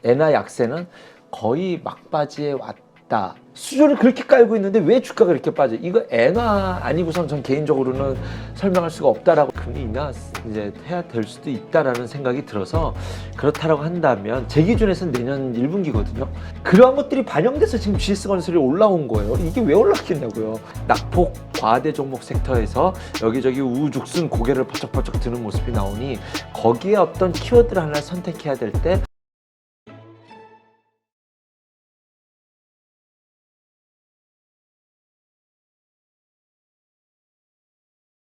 엔화 약세는 거의 막바지에 왔다. 수조를 그렇게 깔고 있는데 왜 주가가 이렇게 빠져? 이거 엔화 아니고선 전 개인적으로는 설명할 수가 없다라고 금리 인하 이제 해야 될 수도 있다라는 생각이 들어서 그렇다라고 한다면 제 기준에서는 내년 1분기거든요. 그러한 것들이 반영돼서 지금 GS 건설이 올라온 거예요. 이게 왜 올랐겠냐고요. 낙폭 과대 종목 섹터에서 여기저기 우죽순 고개를 퍼쩍퍼쩍 드는 모습이 나오니 거기에 어떤 키워드를 하나 선택해야 될때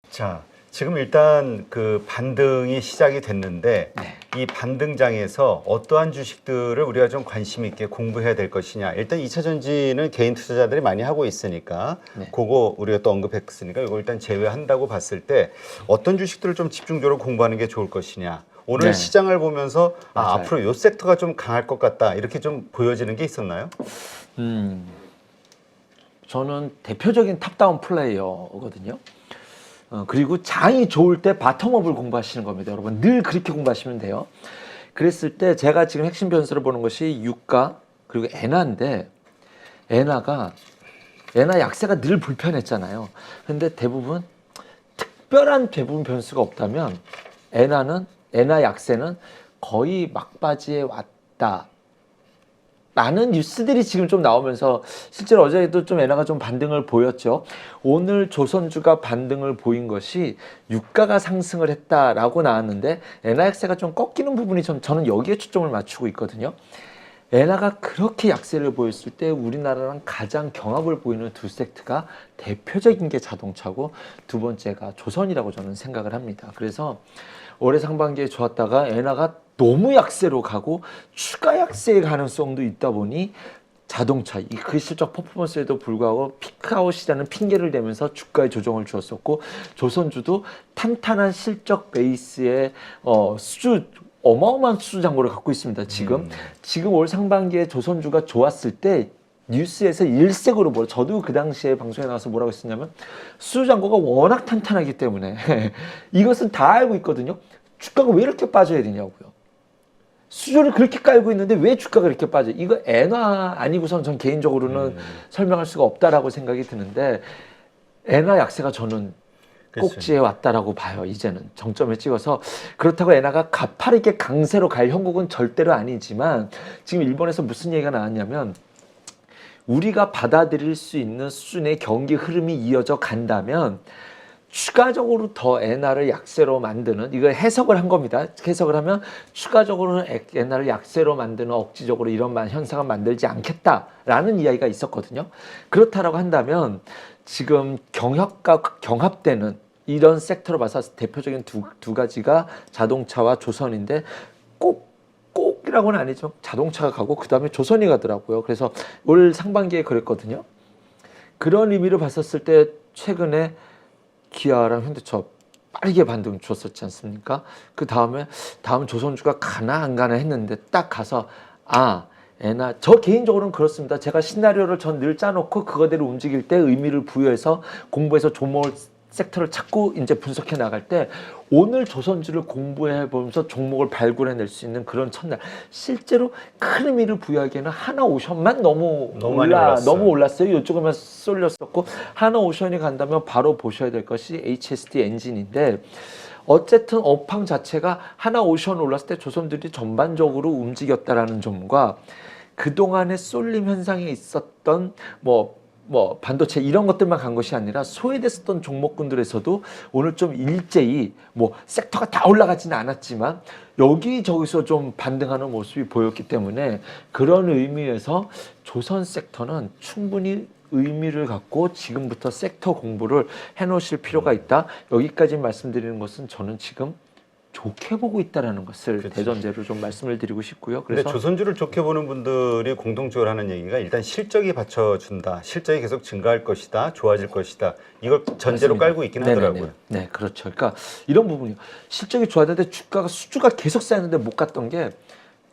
자, 지금 일단 그 반등이 시작이 됐는데 이 반등장에서 어떠한 주식들을 우리가 좀 관심 있게 공부해야 될 것이냐. 일단 2차 전지는 개인 투자자들이 많이 하고 있으니까 그거 우리가 또 언급했으니까 이거 일단 제외한다고 봤을 때 어떤 주식들을 좀 집중적으로 공부하는 게 좋을 것이냐. 오늘 시장을 보면서 앞으로 이 섹터가 좀 강할 것 같다. 이렇게 좀 보여지는 게 있었나요? 저는 대표적인 탑다운 플레이어거든요. 그리고 장이 좋을 때 바텀업을 공부하시는 겁니다. 여러분 늘 그렇게 공부하시면 돼요. 그랬을 때 제가 지금 핵심 변수를 보는 것이 유가 그리고 엔화인데 엔화 약세가 늘 불편했잖아요. 근데 특별한 변수가 없다면 엔화 약세는 거의 막바지에 왔다. 많은 뉴스들이 지금 좀 나오면서 실제로 어제도 좀 엔화가 좀 반등을 보였죠. 오늘 조선주가 반등을 보인 것이 유가가 상승을 했다라고 나왔는데 엔화 약세가 좀 꺾이는 부분이 저는 여기에 초점을 맞추고 있거든요. 엔화가 그렇게 약세를 보였을 때 우리나라랑 가장 경합을 보이는 두 섹터가 대표적인 게 자동차고 두 번째가 조선이라고 저는 생각을 합니다. 그래서 올해 상반기에 좋았다가 엔화가 너무 약세로 가고 추가 약세의 가능성도 있다 보니 자동차 그 실적 퍼포먼스에도 불구하고 피크아웃이라는 핑계를 대면서 주가에 조정을 주었었고 조선주도 탄탄한 실적 베이스의 어마어마한 수주 잔고를 갖고 있습니다. 지금 올 상반기에 조선주가 좋았을 때 뉴스에서 일색으로 저도 그 당시에 방송에 나와서 뭐라고 했었냐면 수주 잔고가 워낙 탄탄하기 때문에 이것은 다 알고 있거든요. 주가가 왜 이렇게 빠져야 되냐고요. 수조를 그렇게 깔고 있는데 왜 주가가 이렇게 빠져? 이거 엔화 아니고선 전 개인적으로는 설명할 수가 없다라고 생각이 드는데 엔화 약세가 저는 꼭지에 왔다라고 봐요. 이제는 정점에 찍어서. 그렇다고 엔화가 가파르게 강세로 갈 형국은 절대로 아니지만 지금 일본에서 무슨 얘기가 나왔냐면 우리가 받아들일 수 있는 수준의 경기 흐름이 이어져 간다면 추가적으로 더 엔화를 약세로 만드는 이걸 해석을 한 겁니다. 해석을 하면 추가적으로는 엔화를 약세로 만드는 억지적으로 이런 현상을 만들지 않겠다라는 이야기가 있었거든요. 그렇다라고 한다면 지금 경협과 경합되는 이런 섹터로 봐서 대표적인 두 가지가 자동차와 조선인데 꼭이라고는 아니지만 자동차가 가고 그 다음에 조선이 가더라고요. 그래서 올 상반기에 그랬거든요. 그런 의미로 봤었을 때 최근에 기아랑 현대차 빠르게 반등 줬었지 않습니까? 그 다음 조선주가 가나 안 가나 했는데 딱 가서 엔화 저 개인적으로는 그렇습니다. 제가 시나리오를 전 늘 짜놓고 그거대로 움직일 때 의미를 부여해서 공부해서 종목을 섹터를 찾고 이제 분석해 나갈 때 오늘 조선주를 공부해 보면서 종목을 발굴해낼 수 있는 그런 첫날 실제로 큰 의미를 부여하기에는 하나오션만 너무 올랐어요. 이쪽에만 쏠렸었고 하나오션이 간다면 바로 보셔야 될 것이 HST 엔진인데 어쨌든 업황 자체가 하나오션 올랐을 때 조선들이 전반적으로 움직였다라는 점과 그동안의 쏠림 현상에 있었던 반도체 이런 것들만 간 것이 아니라 소외됐었던 종목군들에서도 오늘 좀 일제히 섹터가 다 올라가지는 않았지만 여기저기서 좀 반등하는 모습이 보였기 때문에 그런 의미에서 조선 섹터는 충분히 의미를 갖고 지금부터 섹터 공부를 해놓으실 필요가 있다. 여기까지 말씀드리는 것은 저는 지금 좋게 보고 있다는 것을 대전제로 좀 말씀을 드리고 싶고요. 그래서 근데 조선주를 좋게 보는 분들이 공통적으로 하는 얘기가 일단 실적이 받쳐준다. 실적이 계속 증가할 것이다. 좋아질 것이다. 이걸 전제로 맞습니다. 깔고 있긴 하더라고요. 네, 그렇죠. 그러니까 이런 부분이요. 실적이 좋았는데 수주가 계속 쌓였는데 못 갔던 게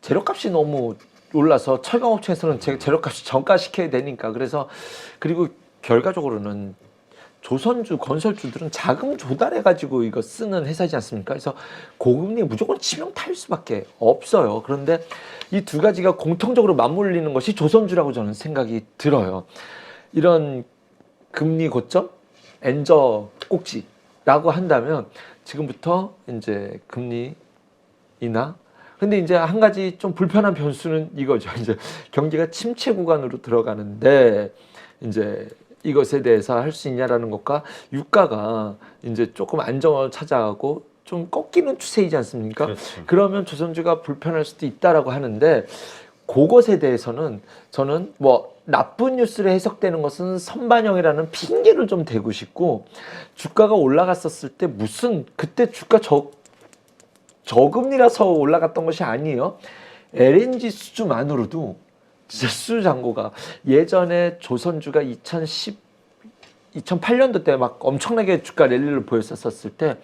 재료값이 너무 올라서 철강업체에서는 재료값이 전가시켜야 되니까 그리고 결과적으로는 조선주 건설주들은 자금 조달해 가지고 이거 쓰는 회사지 않습니까? 그래서 고금리 무조건 치명타일 수밖에 없어요. 그런데 이 두 가지가 공통적으로 맞물리는 것이 조선주라고 저는 생각이 들어요. 이런 금리 고점, 엔저 꼭지라고 한다면 지금부터 이제 금리 인하. 근데 이제 한 가지 좀 불편한 변수는 이거죠. 이제 경기가 침체 구간으로 들어가는데 이제 이것에 대해서 할 수 있냐라는 것과 유가가 이제 조금 안정을 찾아가고 좀 꺾이는 추세이지 않습니까? 그렇죠. 그러면 조선주가 불편할 수도 있다라고 하는데 그것에 대해서는 저는 뭐 나쁜 뉴스로 해석되는 것은 선반영이라는 핑계를 좀 대고 싶고 주가가 올라갔었을 때 무슨 그때 주가 저금리라서 올라갔던 것이 아니에요. LNG 수주만으로도 진짜 수주 잔고가 예전에 조선주가 2008년도 때 막 엄청나게 주가 랠리를 보였었을 때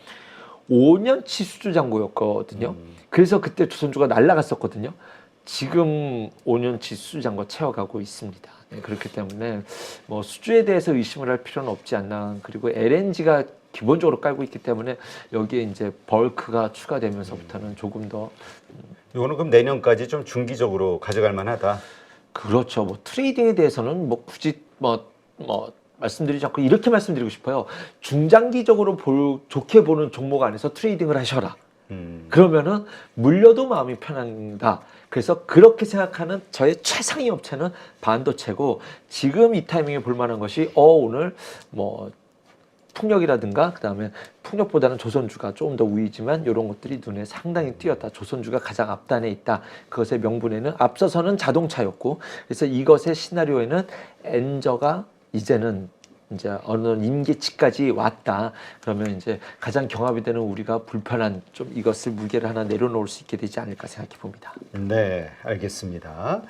5년치 수주 잔고였거든요. 그래서 그때 조선주가 날아갔었거든요. 지금 5년치 수주 잔고 채워가고 있습니다. 네, 그렇기 때문에 뭐 수주에 대해서 의심을 할 필요는 없지 않나. 그리고 LNG가 기본적으로 깔고 있기 때문에 여기에 이제 벌크가 추가되면서부터는 조금 더 이거는 그럼 내년까지 좀 중기적으로 가져갈 만하다. 그렇죠. 뭐 트레이딩에 대해서는 뭐 굳이 뭐 말씀드리지 않고 이렇게 말씀드리고 싶어요. 중장기적으로 좋게 보는 종목 안에서 트레이딩을 하셔라. 그러면은 물려도 마음이 편한다. 그래서 그렇게 생각하는 저의 최상위 업체는 반도체고 지금 이 타이밍에 볼 만한 것이 오늘 뭐 풍력이라든가 그다음에 풍력보다는 조선주가 조금 더 우위지만 이런 것들이 눈에 상당히 띄었다. 조선주가 가장 앞단에 있다. 그것의 명분에는 앞서서는 자동차였고 그래서 이것의 시나리오에는 엔저가 이제는 이제 어느 임계치까지 왔다. 그러면 이제 가장 경합이 되는 우리가 불편한 좀 이것을 무게를 하나 내려놓을 수 있게 되지 않을까 생각해 봅니다. 네, 알겠습니다.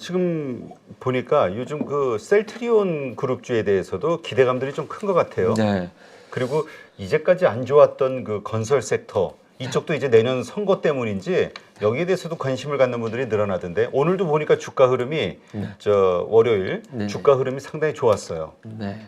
지금 보니까 요즘 그 셀트리온 그룹주에 대해서도 기대감들이 좀 큰 것 같아요. 네. 그리고 이제까지 안 좋았던 그 건설 섹터 이쪽도 이제 내년 선거 때문인지 여기에 대해서도 관심을 갖는 분들이 늘어나던데 오늘도 보니까 주가 흐름이 저 월요일 네네. 주가 흐름이 상당히 좋았어요. 네.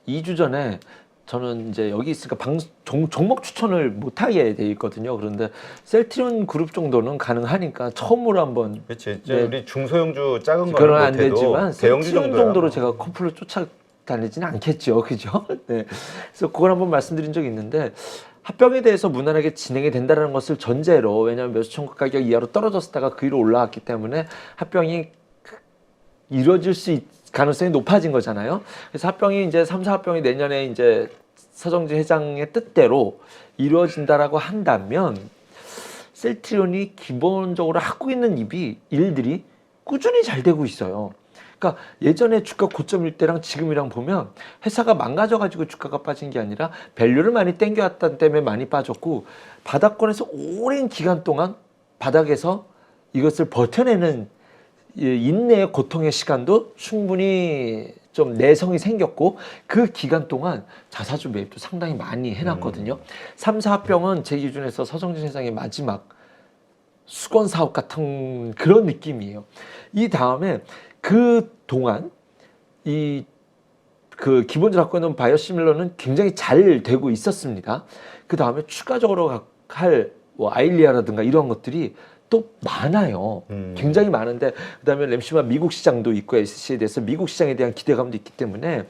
2주 전에 저는 이제 여기 있으니까 종목 추천을 못하게 돼 있거든요. 그런데 셀트리온 그룹 정도는 가능하니까 처음으로 한번 그렇지. 네. 우리 중소형주 작은 그건 거는 안 못해도 되지만 대형주 셀트리온 정도야. 정도로 제가 커플을 쫓아다니지는 않겠죠. 그죠? 네. 그래서 그걸 한번 말씀드린 적이 있는데 합병에 대해서 무난하게 진행이 된다는 것을 전제로 왜냐하면 매수청구 가격 이하로 떨어졌다가 그 위로 올라왔기 때문에 합병이 이루어질 가능성이 높아진 거잖아요. 그래서 합병이 이제 3사 합병이 내년에 이제 서정진 회장의 뜻대로 이루어진다라고 한다면 셀트리온이 기본적으로 하고 있는 일들이 꾸준히 잘 되고 있어요. 그러니까 예전에 주가 고점일 때랑 지금이랑 보면 회사가 망가져가지고 주가가 빠진 게 아니라 밸류를 많이 땡겨왔다는 때문에 많이 빠졌고 바닥권에서 오랜 기간 동안 바닥에서 이것을 버텨내는 인내의 고통의 시간도 충분히 좀 내성이 생겼고 그 기간 동안 자사주 매입도 상당히 많이 해놨거든요. 3사 합병은 제 기준에서 서정진 회장의 마지막 수건 사업 같은 그런 느낌이에요. 이 다음에 그 동안 그 기본적으로 갖고 있는 바이오시밀러는 굉장히 잘 되고 있었습니다. 그 다음에 추가적으로 할 뭐 아일리아라든가 이런 것들이 또 많아요. 굉장히 많은데 그다음에 램시마 미국 시장도 있고 SC에 대해서 미국 시장에 대한 기대감도 있기 때문에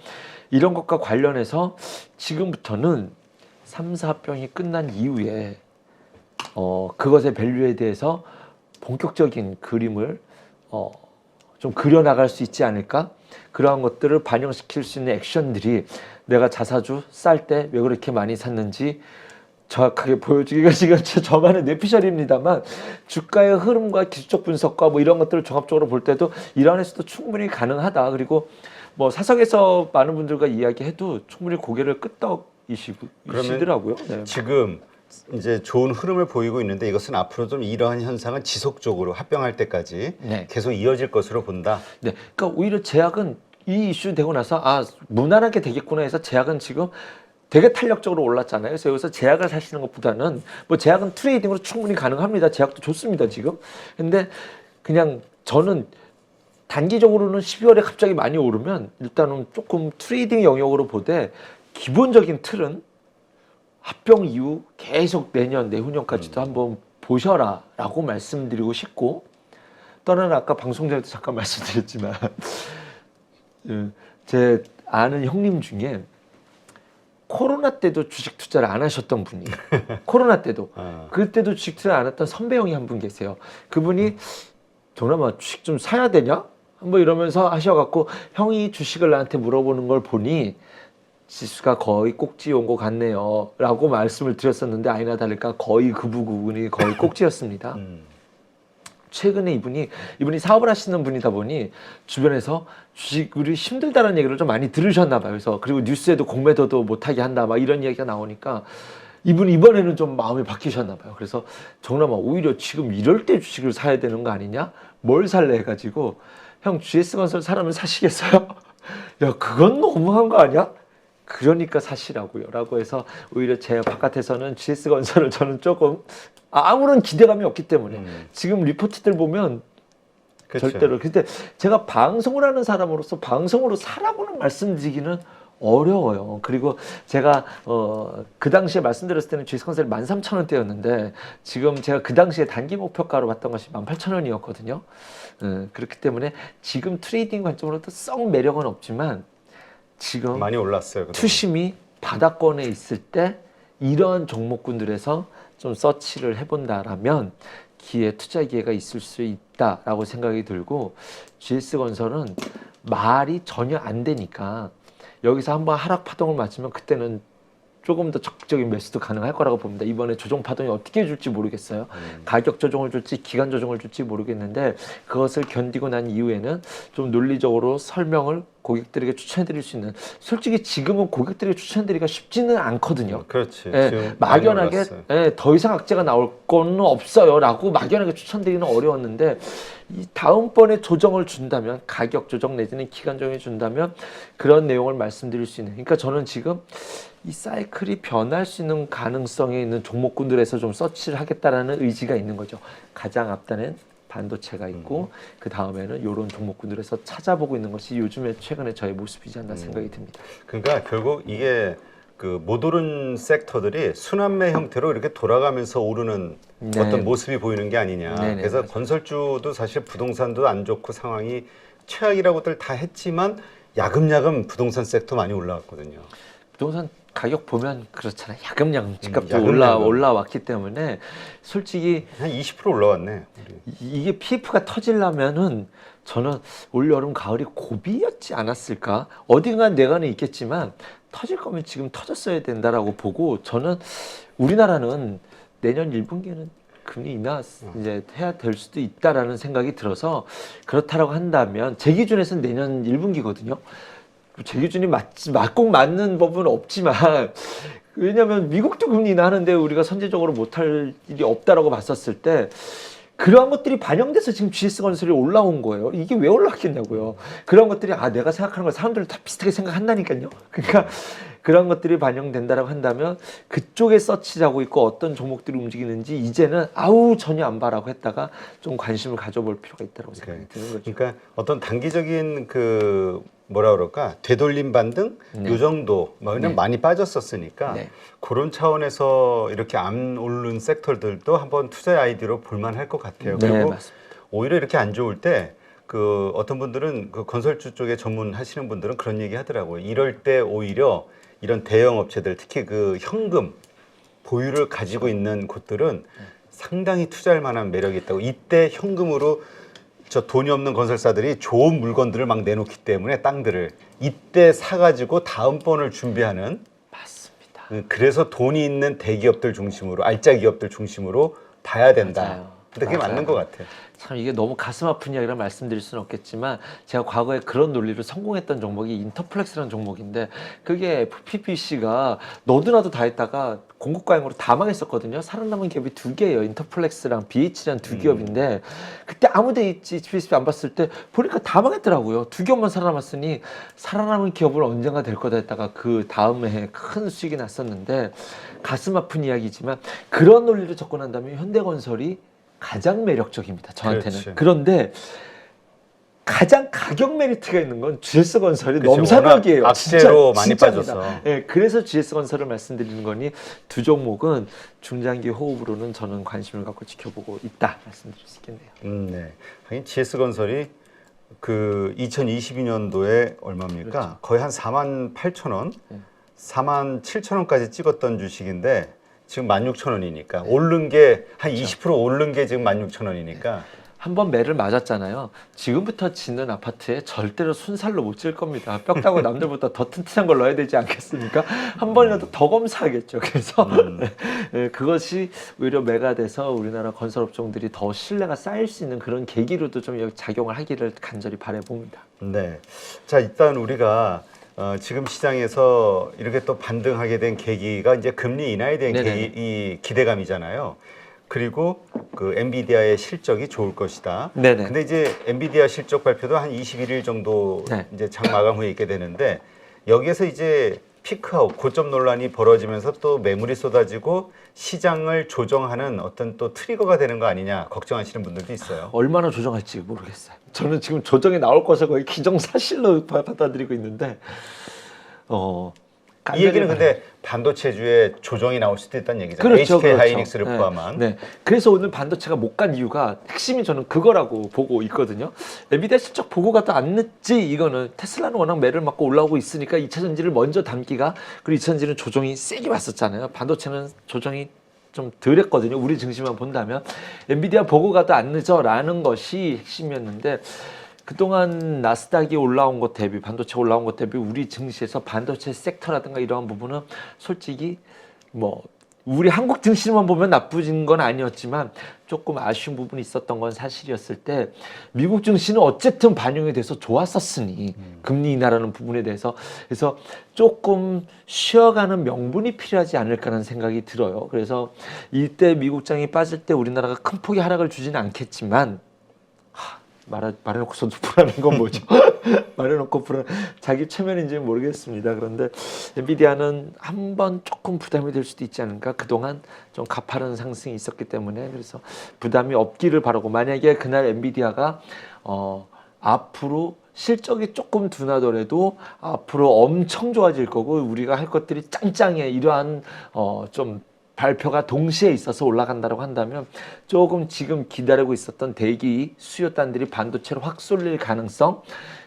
이런 것과 관련해서 지금부터는 3사 합병이 끝난 이후에 그것의 밸류에 대해서 본격적인 그림을 좀 그려나갈 수 있지 않을까? 그러한 것들을 반영시킬 수 있는 액션들이 내가 자사주 쌀 때 왜 그렇게 많이 샀는지 정확하게 보여주기가 지금 저만의 뇌피셜입니다만 주가의 흐름과 기술적 분석과 뭐 이런 것들을 종합적으로 볼 때도 이란에서도 충분히 가능하다. 그리고 뭐 사석에서 많은 분들과 이야기해도 충분히 고개를 끄덕이시더라고요. 네. 지금 이제 좋은 흐름을 보이고 있는데 이것은 앞으로 좀 이러한 현상은 지속적으로 합병할 때까지 네. 계속 이어질 것으로 본다. 네, 그러니까 오히려 제약은 이 이슈 되고 나서 무난하게 되겠구나 해서 제약은 지금 되게 탄력적으로 올랐잖아요. 그래서 여기서 제약을 사시는 것보다는 뭐 제약은 트레이딩으로 충분히 가능합니다. 제약도 좋습니다, 지금. 근데 그냥 저는 단기적으로는 12월에 갑자기 많이 오르면 일단은 조금 트레이딩 영역으로 보되 기본적인 틀은 합병 이후 계속 내년, 내후년까지도 한번 보셔라 라고 말씀드리고 싶고, 또 하나는 아까 방송 전에도 잠깐 말씀드렸지만 제 아는 형님 중에 코로나 때도 주식 투자를 안 하셨던 분이 코로나 때도 그때도 주식 투자 안 했던 선배 형이 한 분 계세요. 그분이 정남아 주식 좀 사야 되냐? 한번 이러면서 하셔갖고 형이 주식을 나한테 물어보는 걸 보니 지수가 거의 꼭지 온 것 같네요 라고 말씀을 드렸었는데 아니나 다를까 거의 그 부분이 거의 꼭지였습니다. 최근에 이분이 사업을 하시는 분이다 보니 주변에서 주식이 힘들다는 얘기를 좀 많이 들으셨나 봐요. 그래서 그리고 뉴스에도 공매도도 못하게 한다 막 이런 이야기가 나오니까 이분이 이번에는 좀 마음이 바뀌셨나 봐요. 그래서 정남아 오히려 지금 이럴 때 주식을 사야 되는 거 아니냐? 뭘 살래 해가지고 형 GS건설 사라면 사시겠어요? 야 그건 너무한 거 아니야? 그러니까 사시라고요 라고 해서 오히려 제 바깥에서는 GS건설을 저는 조금 아무런 기대감이 없기 때문에 지금 리포트들 보면 그쵸. 절대로. 근데 제가 방송을 하는 사람으로서 방송으로 사라고는 말씀드리기는 어려워요. 그리고 제가 그 당시에 말씀드렸을 때는 GS건설이 13,000원대였는데 지금 제가 그 당시에 단기 목표가로 봤던 것이 18,000원이었거든요. 그렇기 때문에 지금 트레이딩 관점으로도 썩 매력은 없지만 지금 많이 올랐어요. 그동안. 투심이 바닥권에 있을 때 이런 종목군들에서 좀 서치를 해본다라면 투자 기회가 있을 수 있다라고 생각이 들고, GS건설은 말이 전혀 안 되니까 여기서 한번 하락 파동을 맞으면 그때는 조금 더 적극적인 매수도 가능할 거라고 봅니다. 이번에 조정 파동이 어떻게 줄지 모르겠어요. 가격 조정을 줄지 기간 조정을 줄지 모르겠는데 그것을 견디고 난 이후에는 좀 논리적으로 설명을 고객들에게 추천해드릴 수 있는, 솔직히 지금은 고객들에게 추천해드리기가 쉽지는 않거든요. 그렇지. 예, 지금 막연하게 더 이상 악재가 나올 건 없어요 라고 막연하게 추천드리기는 어려웠는데, 이 다음번에 조정을 준다면, 가격 조정 내지는 기간 조정을 준다면 그런 내용을 말씀드릴 수 있는, 그러니까 저는 지금 이 사이클이 변할 수 있는 가능성이 있는 종목군들에서 좀 서치를 하겠다라는 의지가 있는 거죠. 가장 앞단엔 반도체가 있고 그 다음에는 이런 종목군들에서 찾아보고 있는 것이 요즘에 최근에 저의 모습이지 않나 생각이 듭니다. 그러니까 결국 이게 그 못 오른 섹터들이 순환매 형태로 이렇게 돌아가면서 오르는 네. 어떤 모습이 보이는 게 아니냐. 네네, 그래서 맞아요. 건설주도 사실 부동산도 안 좋고 상황이 최악이라고들 다 했지만 야금야금 부동산 섹터 많이 올라왔거든요. 부동산 가격 보면 그렇잖아요. 야금야금 집값도 야금야금. 올라왔기 때문에 솔직히 한 20% 올라왔네. 우리. 이게 PF가 터지려면은 저는 올 여름 가을이 고비였지 않았을까. 어딘가 내가는 있겠지만 터질 거면 지금 터졌어야 된다라고 보고, 저는 우리나라는 내년 1분기에는 금리 인하 이제 해야 될 수도 있다라는 생각이 들어서, 그렇다라고 한다면 제 기준에서는 내년 1분기거든요. 제 기준이 꼭 맞는 법은 없지만, 왜냐하면 미국도 금리 인하하는데 우리가 선제적으로 못할 일이 없다라고 봤었을 때 그러한 것들이 반영돼서 지금 GS건설이 올라온 거예요. 이게 왜 올랐겠냐고요. 그런 것들이 내가 생각하는 걸 사람들은 다 비슷하게 생각한다니까요. 그러니까 그런 것들이 반영된다라고 한다면 그쪽에 서치하고 있고 어떤 종목들이 움직이는지 이제는 전혀 안 봐라고 했다가 좀 관심을 가져볼 필요가 있다고 생각이 드는 거죠. 그러니까 어떤 단기적인 그 뭐라 그럴까 되돌림 반등 네. 요 정도 네. 많이 빠졌었으니까 네. 그런 차원에서 이렇게 안 오른 섹터들도 한번 투자 아이디어로 볼만할 것 같아요. 네, 그리고 맞습니다. 오히려 이렇게 안 좋을 때 그 어떤 분들은 그 건설주 쪽에 전문하시는 분들은 그런 얘기 하더라고요. 이럴 때 오히려 이런 대형 업체들 특히 그 현금 보유를 가지고 있는 곳들은 상당히 투자할 만한 매력이 있다고. 이때 현금으로 저 돈이 없는 건설사들이 좋은 물건들을 막 내놓기 때문에 땅들을 이때 사가지고 다음번을 준비하는. 맞습니다. 그래서 돈이 있는 대기업들 중심으로 알짜 기업들 중심으로 봐야 된다. 맞아요. 근데 그게 맞아요. 맞는 것 같아. 참 이게 너무 가슴 아픈 이야기라 말씀드릴 수는 없겠지만, 제가 과거에 그런 논리로 성공했던 종목이 인터플렉스라는 종목인데, 그게 FPBC가 너도 나도 다 했다가 공급과잉으로 다 망했었거든요. 살아남은 기업이 두 개예요. 인터플렉스랑 BH라는 두 기업인데, 그때 아무데 있지 GSP 안 봤을 때 보니까 다 망했더라고요. 두 기업만 살아남았으니 살아남은 기업은 언젠가 될 거다 했다가 그 다음 해에 큰 수익이 났었는데, 가슴 아픈 이야기지만 그런 논리로 접근한다면 현대건설이 가장 매력적입니다. 저한테는. 그렇지. 그런데 가장 가격 메리트가 있는 건 GS건설이 그치, 넘사벽이에요. 워낙 악재로 많이 진짜입니다. 빠져서. 예, 그래서 GS건설을 말씀드리는 거니 두 종목은 중장기 호흡으로는 저는 관심을 갖고 지켜보고 있다 말씀드릴 수 있겠네요. 네. 하긴 GS건설이 그 2022년도에 얼마입니까? 그렇죠. 거의 한 48,000원, 네. 47,000원까지 찍었던 주식인데 지금 16,000원이니까 오른 게 한 20% 오른 게 지금 16,000원이니까 한번 매를 맞았잖아요. 지금부터 짓는 아파트에 절대로 순살로 못 지을 겁니다. 뼈 따고 남들보다 더 튼튼한 걸 넣어야 되지 않겠습니까? 한 번이라도 더 검사하겠죠. 그래서 예, 그것이 오히려 매가 돼서 우리나라 건설업종들이 더 신뢰가 쌓일 수 있는 그런 계기로도 좀 작용을 하기를 간절히 바라봅니다. 네. 자, 일단 우리가 지금 시장에서 이렇게 또 반등하게 된 계기가 이제 금리 인하에 대한 네네. 이 기대감이잖아요. 그리고 그 엔비디아의 실적이 좋을 것이다. 네네. 근데 이제 엔비디아 실적 발표도 한 21일 정도 네. 이제 장 마감 후에 있게 되는데 여기에서 이제 피크아웃, 고점 논란이 벌어지면서 또 매물이 쏟아지고 시장을 조정하는 어떤 또 트리거가 되는 거 아니냐 걱정하시는 분들도 있어요. 얼마나 조정할지 모르겠어요. 저는 지금 조정이 나올 것을 거의 기정사실로 받아들이고 있는데 이 얘기는 근데 반도체주에 조정이 나올 수도 있다는 얘기잖아요. 그렇죠, HK 그렇죠. 하이닉스를 네, 포함한. 네. 그래서 오늘 반도체가 못 간 이유가 핵심이 저는 그거라고 보고 있거든요. 엔비디아 실적 보고가 또 안 늦지. 이거는 테슬라는 워낙 매를 맞고 올라오고 있으니까 2차 전지를 먼저 담기가, 그리고 2차 전지는 조정이 세게 왔었잖아요. 반도체는 조정이 좀 덜 했거든요. 우리 증시만 본다면. 엔비디아 보고가 또 안 늦어라는 것이 핵심이었는데, 그동안 나스닥이 올라온 것 대비, 반도체 올라온 것 대비 우리 증시에서 반도체 섹터라든가 이러한 부분은 솔직히 뭐 우리 한국 증시만 보면 나쁘진 건 아니었지만 조금 아쉬운 부분이 있었던 건 사실이었을 때, 미국 증시는 어쨌든 반영이 돼서 좋았었으니 금리 인하라는 부분에 대해서, 그래서 조금 쉬어가는 명분이 필요하지 않을까라는 생각이 들어요. 그래서 이때 미국장이 빠질 때 우리나라가 큰 폭의 하락을 주지는 않겠지만, 말해놓고서도 불안한 건 뭐죠? 말해놓고 불안, 자기 체면인지는 모르겠습니다. 그런데 엔비디아는 한번 조금 부담이 될 수도 있지 않을까? 그동안 좀 가파른 상승이 있었기 때문에, 그래서 부담이 없기를 바라고, 만약에 그날 엔비디아가 앞으로 실적이 조금 둔하더라도 앞으로 엄청 좋아질 거고, 우리가 할 것들이 짱짱해, 이러한 좀 발표가 동시에 있어서 올라간다고 한다면 조금 지금 기다리고 있었던 대기 수요단들이 반도체로 확 쏠릴 가능성,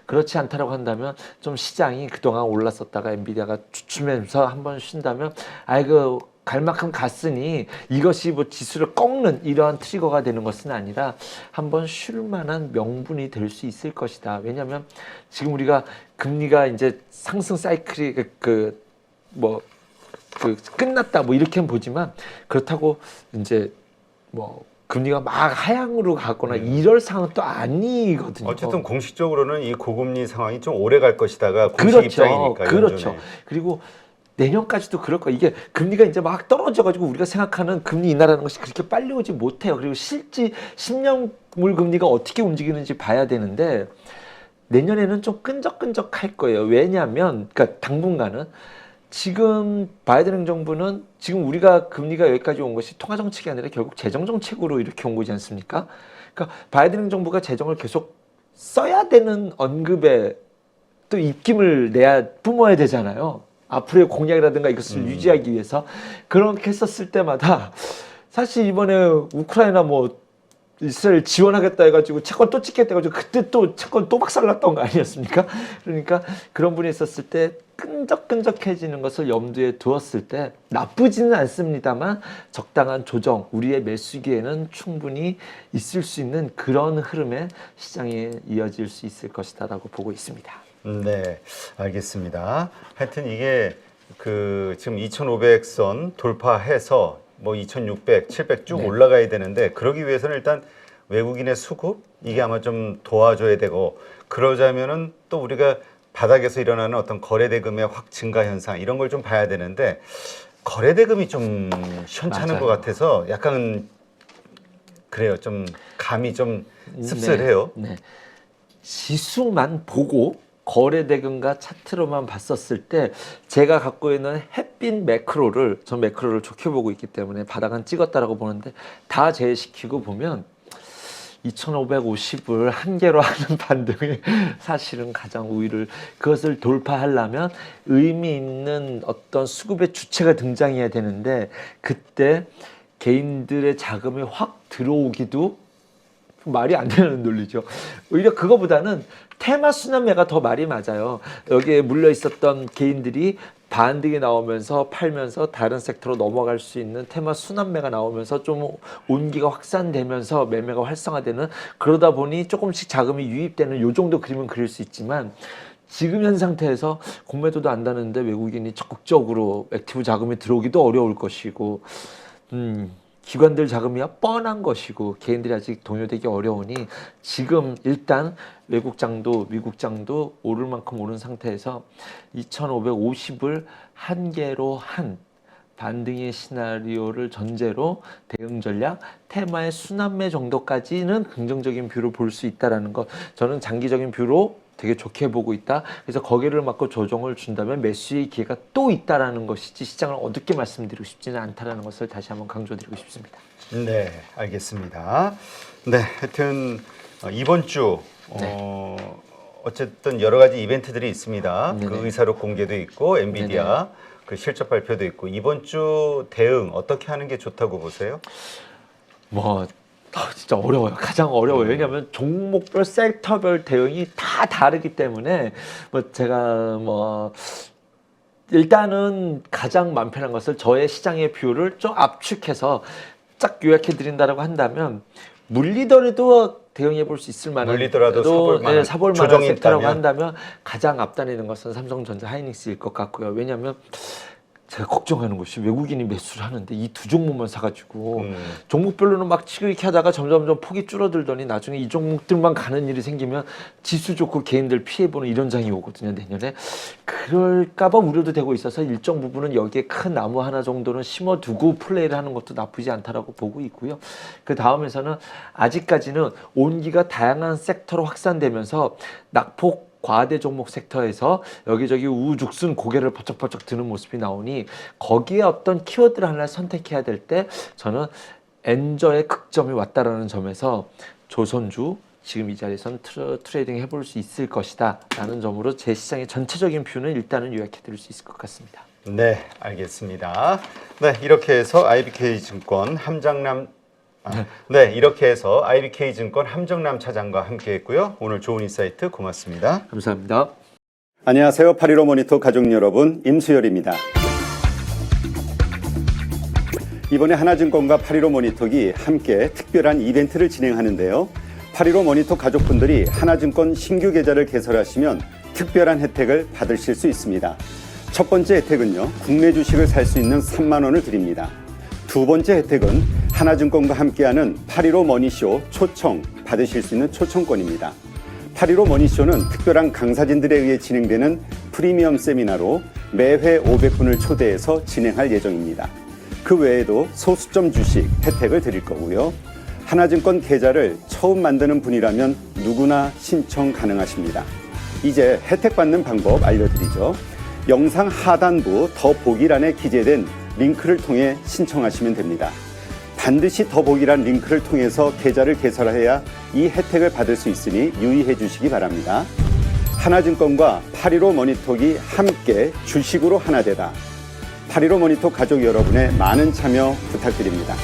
그렇지 않다라고 한다면 좀 시장이 그동안 올랐었다가 엔비디아가 주춤하면서 한번 쉰다면, 아이고 갈 만큼 갔으니 이것이 뭐 지수를 꺾는 이러한 트리거가 되는 것은 아니라 한번 쉴 만한 명분이 될 수 있을 것이다. 왜냐하면 지금 우리가 금리가 이제 상승 사이클이 끝났다 뭐 이렇게 보지만, 그렇다고 이제 뭐 금리가 막 하향으로 가거나 이럴 상황은 또 아니거든요. 어쨌든 공식적으로는 이 고금리 상황이 좀 오래 갈 것이다가 공식 그렇죠. 입장이니까. 그렇죠. 연준의. 그리고 내년까지도 그럴 거야. 이게 금리가 이제 막 떨어져가지고 우리가 생각하는 금리 인하라는 것이 그렇게 빨리 오지 못해요. 그리고 실제 10년물 금리가 어떻게 움직이는지 봐야 되는데, 내년에는 좀 끈적끈적할 거예요. 왜냐하면 그러니까 당분간은 지금 바이든 행정부는, 지금 우리가 금리가 여기까지 온 것이 통화 정책이 아니라 결국 재정 정책으로 이렇게 온 거지 않습니까? 그러니까 바이든 행정부가 재정을 계속 써야 되는 언급에 또 입김을 내야, 뿜어야 되잖아요. 앞으로의 공약이라든가 이것을 유지하기 위해서. 그렇게 했었을 때마다 사실 이번에 우크라이나 뭐 이스라엘 지원하겠다 해가지고 채권 또 찍겠다 해가지고 그때 또 채권 또 박살났던 거 아니었습니까? 그러니까 그런 분이 있었을 때 끈적끈적해지는 것을 염두에 두었을 때 나쁘지는 않습니다만 적당한 조정, 우리의 매수기에는 충분히 있을 수 있는 그런 흐름에 시장이 이어질 수 있을 것이다라고 보고 있습니다. 네, 알겠습니다. 하여튼 이게 그 지금 2,500선 돌파해서 뭐 2,600, 700 쭉 네. 올라가야 되는데, 그러기 위해서는 일단 외국인의 수급 이게 아마 좀 도와줘야 되고, 그러자면은 또 우리가 바닥에서 일어나는 어떤 거래대금의 확 증가 현상 이런 걸 좀 봐야 되는데, 거래대금이 좀 시원찮은 맞아요. 것 같아서 약간 그래요. 좀 감이 좀 씁쓸해요. 네. 지수만 보고 거래대금과 차트로만 봤었을 때, 제가 갖고 있는 햇빛 매크로를, 전 매크로를 좋게 보고 있기 때문에 바닥은 찍었다라고 보는데, 다 제외시키고 보면 2,550을 한 개로 하는 반등이 사실은 가장 우위를, 그것을 돌파하려면 의미 있는 어떤 수급의 주체가 등장해야 되는데 그때 개인들의 자금이 확 들어오기도 말이 안 되는 논리죠. 오히려 그거보다는 테마 순환매가 더 말이 맞아요. 여기에 물려 있었던 개인들이 반등이 나오면서 팔면서 다른 섹터로 넘어갈 수 있는 테마 순환매가 나오면서 좀 온기가 확산되면서 매매가 활성화되는, 그러다 보니 조금씩 자금이 유입되는 요 정도 그림은 그릴 수 있지만, 지금 현 상태에서 공매도도 안 다는데 외국인이 적극적으로 액티브 자금이 들어오기도 어려울 것이고, 기관들 자금이야 뻔한 것이고 개인들이 아직 동요되기 어려우니 지금 일단 외국장도 미국장도 오를 만큼 오른 상태에서 2,550을 한 개로 한 반등의 시나리오를 전제로 대응 전략, 테마의 순환매 정도까지는 긍정적인 뷰를 볼 수 있다는 것, 저는 장기적인 뷰로 되게 좋게 보고 있다. 그래서 거기를 맞고 조정을 준다면 매수의 기회가 또 있다라는 것이지 시장을 어둡게 말씀드리고 싶지는 않다라는 것을 다시 한번 강조드리고 싶습니다. 네, 알겠습니다. 네, 하여튼 이번 주 어쨌든 여러 가지 이벤트들이 있습니다. 네네. 그 의사록 공개도 있고 엔비디아 그 실적 발표도 있고, 이번 주 대응 어떻게 하는 게 좋다고 보세요? 진짜 어려워요. 가장 어려워요. 왜냐하면 종목별 섹터별 대응이 다 다르기 때문에 제가 일단은 가장 마음 편한 것을 저의 시장의 뷰를 좀 압축해서 쫙 요약해 드린다라고 한다면, 물리더라도 대응해 볼 수 있을 만한, 물리더라도 사볼 만한 조정이 섹터라고 있다면? 한다면 가장 앞단에 있는 것은 삼성전자, 하이닉스일 것 같고요. 왜냐하면 제가 걱정하는 것이 외국인이 매수를 하는데 이 두 종목만 사가지고 종목별로는 막 치고 이렇게 하다가 점점점 폭이 줄어들더니 나중에 이 종목들만 가는 일이 생기면 지수 좋고 개인들 피해보는 이런 장이 오거든요, 내년에. 그럴까봐 우려도 되고 있어서 일정 부분은 여기에 큰 나무 하나 정도는 심어두고 플레이를 하는 것도 나쁘지 않다라고 보고 있고요. 그 다음에서는 아직까지는 온기가 다양한 섹터로 확산되면서 낙폭 과대 종목 섹터에서 여기저기 우죽순 고개를 버쩍버쩍 드는 모습이 나오니 거기에 어떤 키워드를 하나 선택해야 될 때 저는 엔저의 극점이 왔다라는 점에서 조선주 지금 이 자리에선 트레이딩 해볼 수 있을 것이다 라는 점으로 제 시장의 전체적인 뷰는 일단은 요약해 드릴 수 있을 것 같습니다. 네, 알겠습니다. 네, 이렇게 해서 IBK증권 함정남 차장과 함께했고요. 오늘 좋은 인사이트 고맙습니다. 감사합니다. 안녕하세요. 8.15 모니터 가족 여러분, 임수열입니다. 이번에 하나증권과 8.15 모니터기 함께 특별한 이벤트를 진행하는데요. 8.15 모니터 가족분들이 하나증권 신규 계좌를 개설하시면 특별한 혜택을 받으실 수 있습니다. 첫 번째 혜택은요, 국내 주식을 살 수 있는 3만 원을 드립니다. 두 번째 혜택은 하나증권과 함께하는 8.15 머니쇼 초청 받으실 수 있는 초청권입니다. 8.15 머니쇼는 특별한 강사진들에 의해 진행되는 프리미엄 세미나로 매회 500분을 초대해서 진행할 예정입니다. 그 외에도 소수점 주식 혜택을 드릴 거고요. 하나증권 계좌를 처음 만드는 분이라면 누구나 신청 가능하십니다. 이제 혜택 받는 방법 알려드리죠. 영상 하단부 더보기란에 기재된 링크를 통해 신청하시면 됩니다. 반드시 더보기란 링크를 통해서 계좌를 개설해야 이 혜택을 받을 수 있으니 유의해 주시기 바랍니다. 하나증권과 8.15 모니터기 함께 주식으로 하나 되다. 8.15 모니터 가족 여러분의 많은 참여 부탁드립니다.